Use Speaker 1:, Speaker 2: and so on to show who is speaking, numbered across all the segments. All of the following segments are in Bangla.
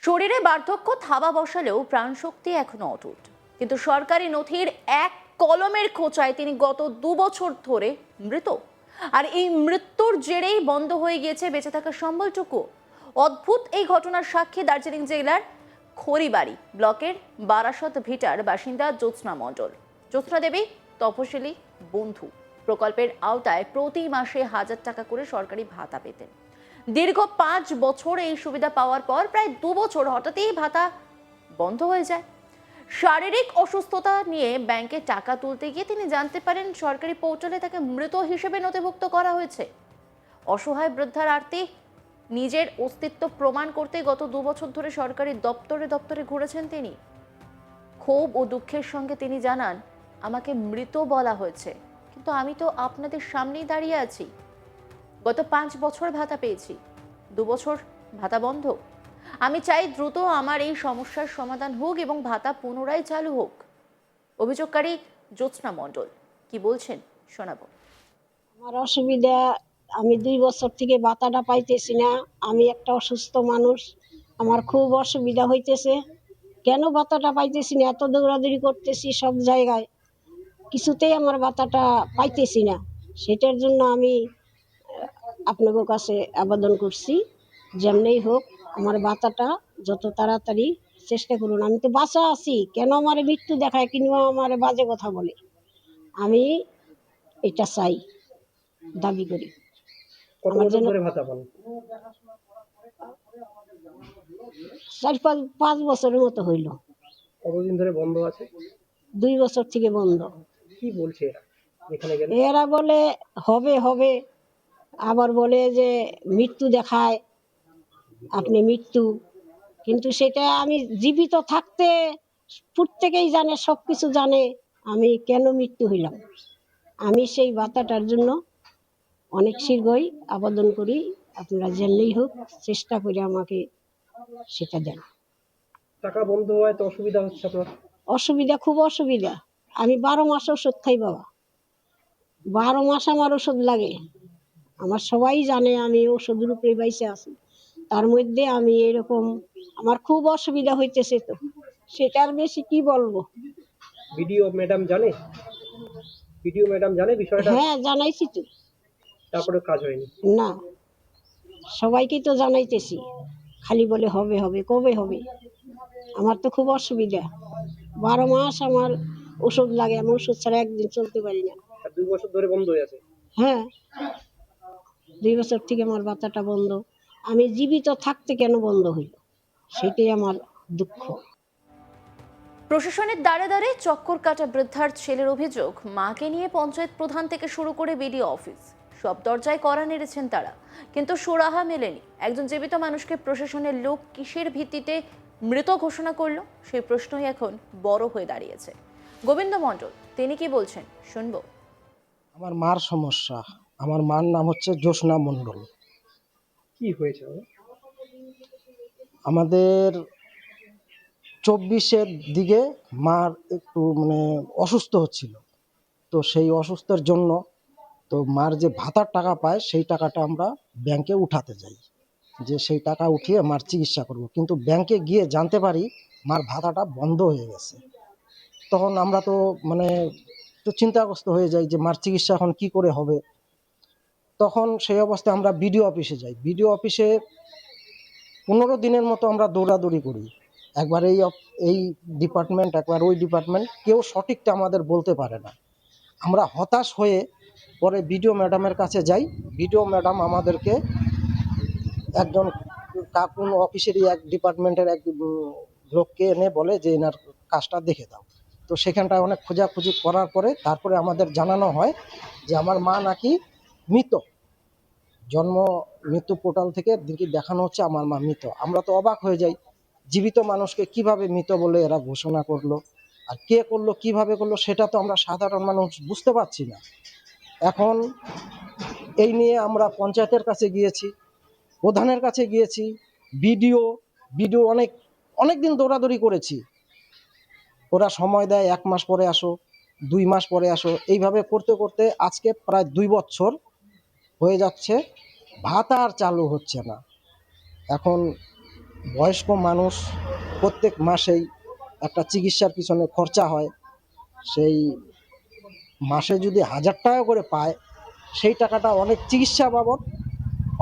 Speaker 1: শরীরে বার্ধক্য থাবা বসালেও প্রাণশক্তি এখনো অটুট, কিন্তু সরকারি নথির এক কলমের খোঁচায় তিনি গত 2 বছর ধরে মৃত। আর এই মৃত্যুর জেরেই বন্ধ হয়ে গিয়েছে বেঁচে থাকার সম্বলটুকু। অদ্ভুত এই ঘটনার সাক্ষী দার্জিলিং জেলার খড়িবাড়ি ব্লকের বারাসত ভিটার বাসিন্দা জ্যোৎস্না মণ্ডল। জ্যোৎস্না দেবী তপশিলি বন্ধু প্রকল্পের আওতায় প্রতি মাসে 1000 টাকা করে সরকারি ভাতা পেতেন। দীর্ঘ 5 বছর এই সুবিধা পাওয়ার পর প্রায় 2 বছর হঠাৎই ভাতা বন্ধ হয়ে যায়। শারীরিক অসুস্থতা নিয়ে ব্যাংকে টাকা তুলতে গিয়ে তিনি জানতে পারেন সরকারি পোর্টালে তাকে মৃত হিসেবে নথিভুক্ত করা হয়েছে। অসহায় বৃদ্ধার আরতি নিজের অস্তিত্ব প্রমাণ করতে গত 2 বছর ধরে সরকারি দপ্তরে দপ্তরে ঘুরেছেন তিনি। ক্ষোভ ও দুঃখের সঙ্গে তিনি জানান, আমাকে মৃত বলা হয়েছে, কিন্তু আমি তো আপনাদের সামনেই দাঁড়িয়ে আছি। গত 5 বছর ভাতা পেয়েছি, 2 বছর ভাতা বন্ধ। আমি চাই দ্রুত আমার এই সমস্যার সমাধান হোক এবং ভাতা পুনরায় চালু হোক। অভিযোগকারী জ্যোৎস্না মণ্ডল কি বলছেন শোনাবো।
Speaker 2: আমার অসুবিধা, আমি 2 বছর থেকে ভাতাটা পাইতেছি না। আমি একটা অসুস্থ মানুষ, আমার খুব অসুবিধা হইতেছে। কেন ভাতাটা পাইতেছি না? এত দৌড়াদৌড়ি করতেছি সব জায়গায়, কিছুতেই আমার ভাতাটা পাইতেছি না। সেটার জন্য আমি আপনাদের কাছে আবেদন করছি, যেমনি হোক আমার ভাতাটা যত তাড়াতাড়ি চেষ্টা করুন। আমি তো বাঁচা আছি, কেন আমার মৃত্যু দেখায়, কিংবা আমার বাজে কথা বলে? আমি এটা চাই, দাবি করি।
Speaker 3: কত বছর ধরে ভাতা পান?
Speaker 2: 4-5 বছরের মতো হইল।
Speaker 3: কতদিন ধরে বন্ধ আছে?
Speaker 2: 2 বছর থেকে বন্ধ।
Speaker 3: কি বলছে এরা? এখানে গেলে
Speaker 2: এরা বলে হবে হবে, আবার বলে যে মৃত্যু দেখায়, আপনি মৃত্যু। কিন্তু সেটা আমি জীবিত থাকতে প্রত্যেকেই জানে, সবকিছু জানে আমি কেন মৃত্যু হইলাম। আমি সেই ভাতাটার জন্য অনেক শীঘ্রই আবেদন করি, আপনারা যেমনি হোক চেষ্টা করে আমাকে সেটা দেন।
Speaker 3: টাকা বন্ধ হয় তো অসুবিধা হচ্ছে আপনার?
Speaker 2: অসুবিধা, খুব অসুবিধা। আমি 12 মাস ওষুধ খাই বাবা, 12 মাস আমার ওষুধ লাগে। আমার সবাই জানে আমি ওষুধের উপরে বাইসে আছি, তার মধ্যে আমি এরকম, আমার খুব অসুবিধা হইতেছে। তো সেটার বেশি কি বলবো?
Speaker 3: ভিডিও ম্যাডাম জানে? ভিডিও ম্যাডাম জানে বিষয়টা?
Speaker 2: হ্যাঁ, জানাইছি তো।
Speaker 3: তারপরে কাজ হয়নি?
Speaker 2: না, সবাইকে তো জানাইতেছি, খালি বলে হবে হবে, কবে হবে? আমার তো খুব অসুবিধা, 12 মাস আমার ওষুধ লাগে, আমি ওষুধ ছাড়া একদিন চলতে পারি না।
Speaker 3: আর 2 বছর ধরে বন্ধ হয়ে আছে?
Speaker 2: হ্যাঁ, 2 বছর থেকে আমার ভাতাটা বন্ধ। আমি জীবিত থাকতে কেন বন্ধ হইল, সেটাই আমার দুঃখ।
Speaker 1: প্রশাসনের দ্বারে দ্বারে চক্কর কাটা বৃদ্ধার ছেলের অভিযোগ, মাকে নিয়ে পঞ্চায়েত প্রধান থেকে শুরু করে বিডিও অফিস সব দরজায় কড়া নেড়েছেন তারা, কিন্তু সুরাহা মেলেনি। একজন জীবিত মানুষকে প্রশাসনের লোক কিসের ভিত্তিতে মৃত ঘোষণা করলো, সেই প্রশ্নই এখন বড় হয়ে দাঁড়িয়েছে। গোবিন্দ মণ্ডল তিনি কি বলছেন শুনবো।
Speaker 4: আমার মার সমস্যা, আমার মার নাম হচ্ছে জ্যোৎস্না মণ্ডল।
Speaker 3: কি হয়েছে?
Speaker 4: আমাদের 24-এর দিকে মার একটু অসুস্থ হচ্ছিল, তো সেই অসুস্থের জন্য তো মার যে ভাতার টাকা পায় সেই টাকাটা আমরা ব্যাংকে উঠাতে যাই, যে সেই টাকা উঠিয়ে মার চিকিৎসা করব। কিন্তু ব্যাংকে গিয়ে জানতে পারি মার ভাতাটা বন্ধ হয়ে গেছে। তখন আমরা তো একটু চিন্তাগ্রস্ত হয়ে যাই যে মার চিকিৎসা এখন কি করে হবে। তখন সেই অবস্থায় আমরা বিডিও অফিসে যাই। বিডিও অফিসে 15 দিনের মতো আমরা দৌড়াদৌড়ি করি, একবার এই ডিপার্টমেন্ট, একবার ওই ডিপার্টমেন্ট, কেউ সঠিকটা আমাদের বলতে পারে না। আমরা হতাশ হয়ে পরে বিডিও ম্যাডামের কাছে যাই। বিডিও ম্যাডাম আমাদেরকে একজন কোন অফিসেরই এক ডিপার্টমেন্টের এক লোককে এনে বলে যে এনার কাজটা দেখে দাও। তো সেখানটায় অনেক খোঁজাখুঁজি করার পরে তারপরে আমাদের জানানো হয় যে আমার মা নাকি মৃত। জন্ম মৃত্যু পোর্টাল থেকে দিকে দেখানো হচ্ছে আমার মা মৃত। আমরা তো অবাক হয়ে যাই, জীবিত মানুষকে কিভাবে মৃত বলে এরা ঘোষণা করলো, আর কে করলো, কিভাবে করলো, সেটা তো আমরা সাধারণ মানুষ বুঝতে পারছি না। এখন এই নিয়ে আমরা পঞ্চায়েতের কাছে গিয়েছি, প্রধানের কাছে গিয়েছি, বিডিও অনেক দিন দৌড়াদৌড়ি করেছি। ওরা সময় দেয় 1 মাস পরে আসো, 2 মাস পরে আসো, এইভাবে করতে করতে আজকে প্রায় 2 বছর হয়ে যাচ্ছে, ভাতা আর চালু হচ্ছে না। এখন বয়স্ক মানুষ প্রত্যেক মাসেই একটা চিকিৎসার পিছনে খরচা হয়, সেই মাসে যদি 1000 টাকা করে পায়, সেই টাকাটা অনেক চিকিৎসা বাবদ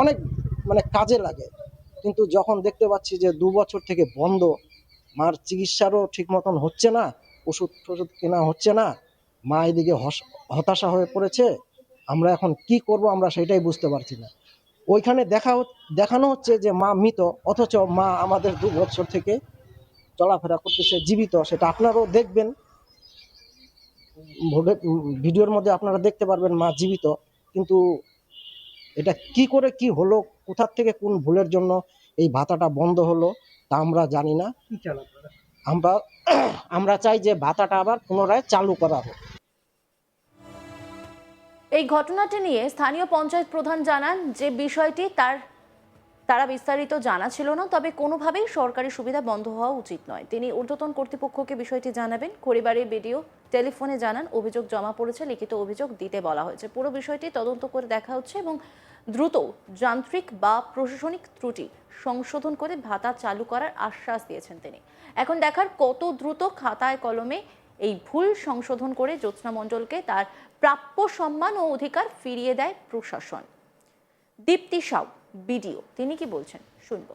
Speaker 4: অনেক মানে কাজে লাগে। কিন্তু যখন দেখতে পাচ্ছি যে 2 বছর থেকে বন্ধ, মার চিকিৎসারও ঠিক মতন হচ্ছে না, ওষুধ টষুধ কেনা হচ্ছে না, মা এদিকে হতাশা হয়ে পড়েছে। আমরা এখন কি করব আমরা সেটাই বুঝতে পারছি না। ওইখানে দেখানো হচ্ছে যে মা মৃত, অথচ মা আমাদের 2 বছর থেকে চলাফেরা করতেছে জীবিত। সেটা আপনারাও দেখবেন, ভিডিওর মধ্যে আপনারা দেখতে পারবেন মা জীবিত। কিন্তু এটা কি করে কি হলো, কোথা থেকে কোন ভুলের জন্য এই ভাতাটা বন্ধ হলো তা আমরা জানি না।
Speaker 3: কি চান আপনারা?
Speaker 4: আমরা আমরা চাই যে ভাতাটা আবার পুনরায় চালু করা হোক।
Speaker 1: এই ঘটনাটি নিয়ে স্থানীয় পঞ্চায়েত প্রধান জানান যে বিষয়টি তারা বিস্তারিত জানা ছিল না, তবে কোনোভাবেই সরকারি সুবিধা বন্ধ হওয়া উচিত নয়। তিনি ঊর্ধ্বতন কর্তৃপক্ষকে বিষয়টি জানাবেন। খড়িবাড়ির বিডিও টেলিফোনে জানান অভিযোগ জমা পড়েছে, লিখিত অভিযোগ দিতে বলা হয়েছে। পুরো বিষয়টি তদন্ত করে দেখা হচ্ছে এবং দ্রুত যান্ত্রিক বা প্রশাসনিক ত্রুটি সংশোধন করে ভাতা চালু করার আশ্বাস দিয়েছেন তিনি। এখন দেখার কত দ্রুত খাতায় কলমে এই ভুল সংশোধন করে জ্যোৎস্না মণ্ডলকে তার প্রাপ্য সম্মান ও অধিকার ফিরিয়ে দেয় প্রশাসন। দীপ্তি সাউ বিডিও, তিনি কি বলছেন শুনবো।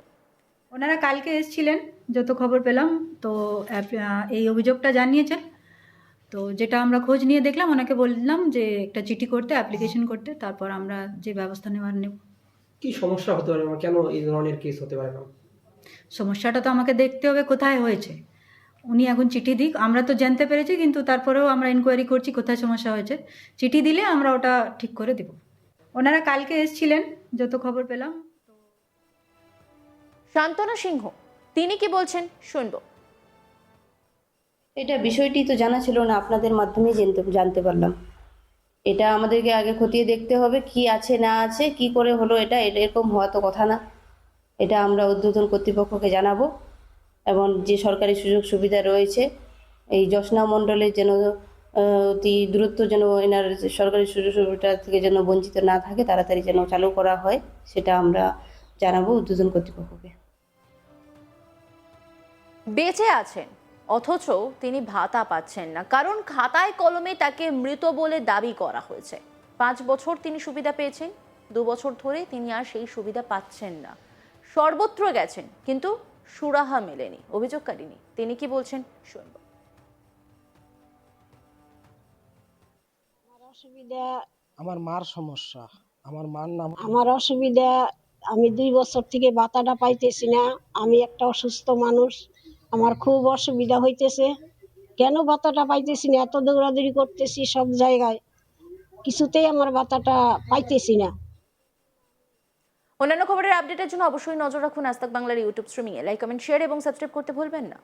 Speaker 5: ওনারা কালকে এসেছিলেন, যত খবর পেলাম, তো এই অভিযোগটা জানিয়েছেন। তো যেটা আমরা খোঁজ নিয়ে দেখলাম, ওনাকে বললাম যে একটা চিঠি করতে, অ্যাপ্লিকেশন করতে, তারপর আমরা যে ব্যবস্থা নেওয়ার নেব।
Speaker 3: কি সমস্যা হতে পারে, কেন এই ধরনের কেস হতে পারে না?
Speaker 5: সমস্যাটা তো আমাকে দেখতে হবে কোথায় হয়েছে। উনি এখন চিঠি দিক, আমরা তো জানতে পেরেছি, কিন্তু তারপরেও আমরা ইনকোয়ারি করছি কোথায় সমস্যা হয়েছে। চিঠি দিলে আমরা ওটা ঠিক করে দেব। ওনারা কালকে এসেছিলেন, যত খবর পেলাম।
Speaker 1: শান্তনা সিংহ, তিনি কি বলছেন শুনবো।
Speaker 6: এটা বিষয়টি তো জানা ছিল না, আপনাদের মাধ্যমেই জানতে পারলাম। এটা আমাদেরকে আগে খতিয়ে দেখতে হবে কি আছে না আছে, কি করে হলো এটা এরকম হওয়া তো কথা না। এটা আমরা ঊর্ধ্বতন কর্তৃপক্ষকে জানাবো এবং যে সরকারি সুযোগ সুবিধা রয়েছে এই জ্যোৎস্না মণ্ডলের যেন অতি দ্রুত যেন এনার সরকারি সুযোগ সুবিধা থেকে যেন বঞ্চিত না থাকে, তাড়াতাড়ি যেন চালু করা হয়, সেটা আমরা জানাবো ঊর্ধ্বতন কর্তৃপক্ষকে।
Speaker 1: বেঁচে আছেন অথচ তিনি ভাতা পাচ্ছেন না, কারণ খাতায় কলমে তাকে মৃত বলে দাবি করা হয়েছে। 5 বছর তিনি সুবিধা পেয়েছেন, 2 বছর ধরে তিনি আর সেই সুবিধা পাচ্ছেন না। সর্বত্র গেছেন কিন্তু সুরাহা মেলেনি অভিযোগকারী। তিনি কি বলছেন শুনবো।
Speaker 2: অসুবিধা,
Speaker 4: আমার মার সমস্যা, আমার মার নাম
Speaker 2: আমার অসুবিধা, আমি 2 বছর থেকে ভাতাটা পাইতেছি না। আমি একটা অসুস্থ মানুষ, আমার খুব অসুবিধা হইতেছে। কেন ভাতাটা পাইতেছি না, এত দৌড়াদৌড়ি করতেছি সব জায়গায়, কিছুতেই আমার ভাতাটা পাইতেছি না।
Speaker 1: অন্যান্য খবরের আপডেটের জন্য অবশ্যই নজর রাখুন আজ তাক বাংলার ইউটিউব স্ট্রিমিংয়ে। লাইক, কমেন্ট, শেয়ার এবং সাবস্ক্রাইব করতে ভুলবেন না।